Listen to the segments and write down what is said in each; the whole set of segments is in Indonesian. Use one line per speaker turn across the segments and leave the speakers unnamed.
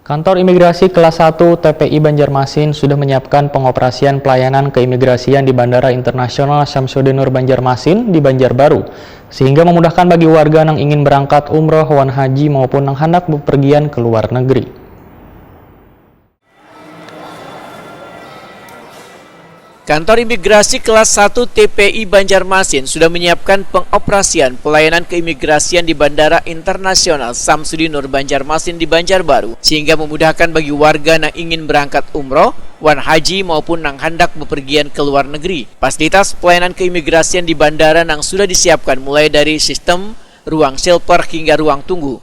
Kantor Imigrasi Kelas 1 TPI Banjarmasin sudah menyiapkan pengoperasian pelayanan keimigrasian di Bandara Internasional Syamsuddin Nur Banjarmasin di Banjarbaru, sehingga memudahkan bagi warga yang ingin berangkat umroh, wan haji maupun yang hendak bepergian ke luar negeri.
Kantor Imigrasi Kelas 1 TPI Banjarmasin sudah menyiapkan pengoperasian pelayanan keimigrasian di Bandara Internasional Syamsuddin Nur Banjarmasin di Banjarbaru, sehingga memudahkan bagi warga yang ingin berangkat umroh, wan haji maupun yang hendak bepergian ke luar negeri. Fasilitas pelayanan keimigrasian di bandara yang sudah disiapkan mulai dari sistem ruang shelter hingga ruang tunggu.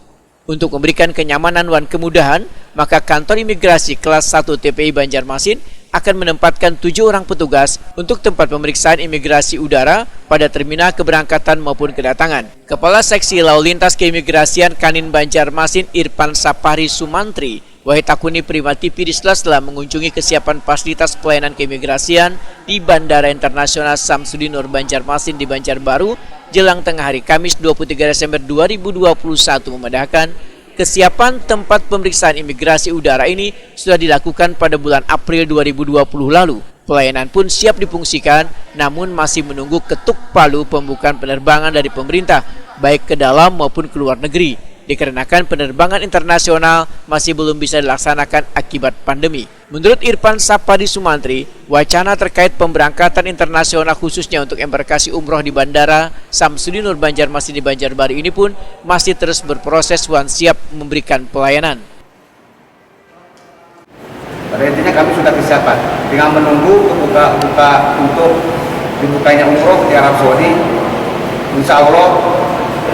Untuk memberikan kenyamanan dan kemudahan, maka Kantor Imigrasi Kelas 1 TPI Banjarmasin akan menempatkan 7 orang petugas untuk tempat pemeriksaan imigrasi udara pada terminal keberangkatan maupun kedatangan. Kepala Seksi Lalu Lintas Keimigrasian Kanin Banjarmasin Irfan Sapari Sumantri Wahitakuni Primati Pirisla telah mengunjungi kesiapan fasilitas pelayanan keimigrasian di Bandara Internasional Syamsuddin Nur Banjarmasin di Banjarbaru jelang tengah hari Kamis 23 Desember 2021 memandahkan kesiapan tempat pemeriksaan imigrasi udara ini sudah dilakukan pada bulan April 2020 lalu. Pelayanan pun siap difungsikan, namun masih menunggu ketuk palu pembukaan penerbangan dari pemerintah, baik ke dalam maupun ke luar negeri, dikarenakan penerbangan internasional masih belum bisa dilaksanakan akibat pandemi. Menurut Irfan Sapari Sumantri, wacana terkait pemberangkatan internasional khususnya untuk embarkasi umroh di Bandara Syamsuddin Nur Banjarmasin di Banjarbaru ini pun masih terus berproses dan siap memberikan pelayanan.
Pada intinya kami sudah kesiapan, tinggal menunggu untuk dibukanya umroh di Arab Saudi. Insya Allah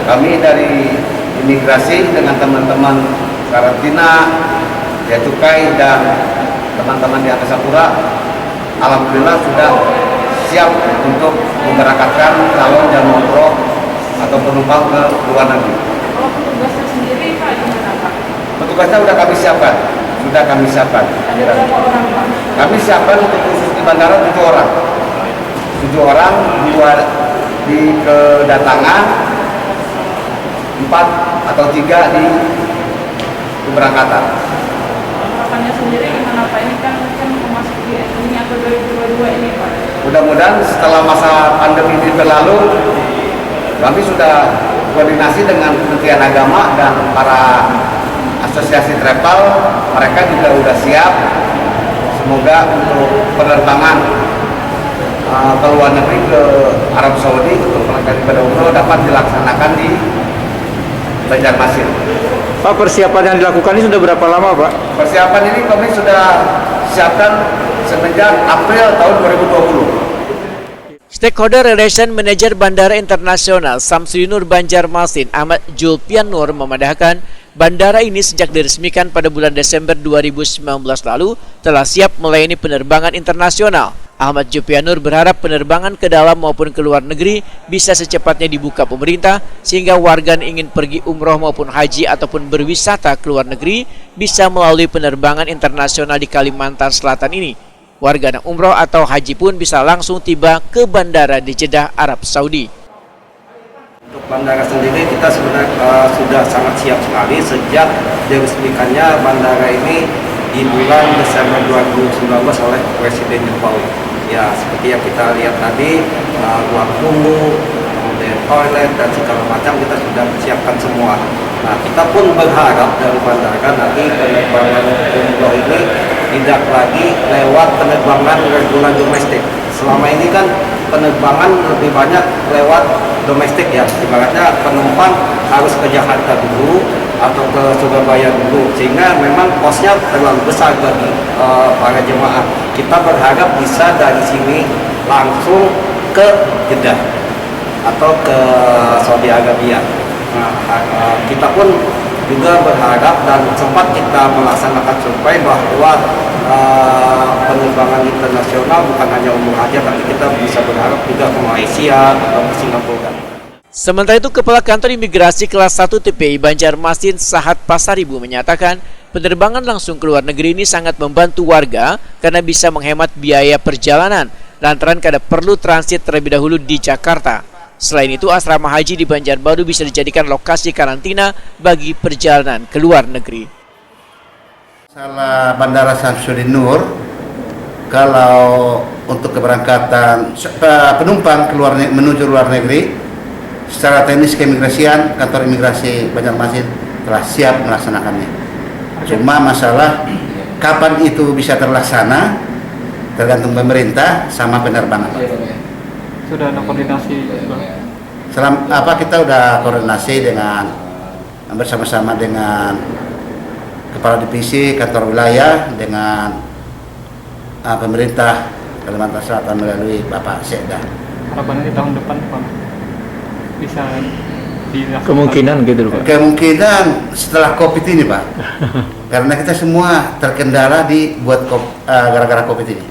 kami dari imigrasi dengan teman-teman karantina, bea cukai dan teman-teman di Angkasa Pura, alhamdulillah sudah siap untuk memberangkatkan calon jamaah umroh atau penumpang ke luar negeri.
Kalau petugasnya sendiri Pak gimana Pak?
Petugasnya sudah kami siapkan.
Ada berapa orang Pak?
Kami siapkan untuk khusus di bandara 7 orang. 7 orang, 2 di kedatangan, 4 atau 3 di keberangkatan.
Harapannya sendiri gimana Pak? Ini kan memasuki ini atau 2022 ini Pak?
Mudah-mudahan setelah masa pandemi ini berlalu, kami sudah koordinasi dengan Kementerian Agama dan para asosiasi travel, mereka juga sudah siap. Semoga untuk penerbangan ke luar negeri ke Arab Saudi untuk melengkapi pada umroh dapat dilaksanakan di Banjarmasin.
Pak, persiapan yang dilakukan ini sudah berapa lama Pak?
Persiapan ini kami sudah siapkan semenjak April tahun 2020.
Stakeholder Relation Manager Bandara Internasional Syamsuddin Nur Banjarmasin Ahmad Julpian Nur memandahkan bandara ini sejak diresmikan pada bulan Desember 2019 lalu telah siap melayani penerbangan internasional. Ahmad Julpian Nur berharap penerbangan ke dalam maupun ke luar negeri bisa secepatnya dibuka pemerintah sehingga warga yang ingin pergi umroh maupun haji ataupun berwisata ke luar negeri bisa melalui penerbangan internasional di Kalimantan Selatan ini. Warga yang umroh atau haji pun bisa langsung tiba ke bandara di Jeddah, Arab Saudi.
Untuk bandara sendiri kita sebenarnya sudah sangat siap sekali sejak diresmikannya bandara ini di bulan Desember 2019 oleh Presiden Jokowi. Ya, seperti yang kita lihat tadi, ruang tunggu, kemudian toilet dan segala macam kita sudah siapkan semua. Nah, kita pun berharap dari bandara nanti penerbangan umroh ini tidak lagi lewat penerbangan reguler domestik. Selama ini kan penerbangan lebih banyak lewat domestik ya, ibaratnya penumpang harus ke Jakarta dulu atau ke Surabaya dulu, sehingga memang kosnya terlalu besar bagi para jemaah. Kita berharap bisa dari sini langsung ke Jeddah atau ke Saudi Arabia. Nah, kita pun juga berharap dan sempat kita melaksanakan survei bahwa penerbangan internasional bukan hanya umroh aja, tapi kita bisa berharap juga ke Malaysia atau ke Singapura.
Sementara itu, Kepala Kantor Imigrasi Kelas 1 TPI Banjarmasin Sahat Pasaribu menyatakan penerbangan langsung ke luar negeri ini sangat membantu warga karena bisa menghemat biaya perjalanan lantaran kada perlu transit terlebih dahulu di Jakarta. Selain itu, asrama haji di Banjarbaru bisa dijadikan lokasi karantina bagi perjalanan ke luar negeri.
Masalah Bandara Samsudin Nur, kalau untuk keberangkatan penumpang menuju luar negeri, secara teknis keimigrasian, kantor imigrasi Banjarmasin telah siap melaksanakannya. Cuma masalah kapan itu bisa terlaksana tergantung pemerintah sama penerbangan.
Sudah ada koordinasi?
Kita udah koordinasi dengan bersama-sama dengan Kepala Divisi Kantor Wilayah dengan pemerintah Kalimantan Selatan melalui Bapak Sekda.
Harapannya di tahun depan Pak bisa dilakukan?
Kemungkinan gitu Pak.
Kemungkinan setelah COVID ini Pak. Karena kita semua terkendala gara-gara COVID ini.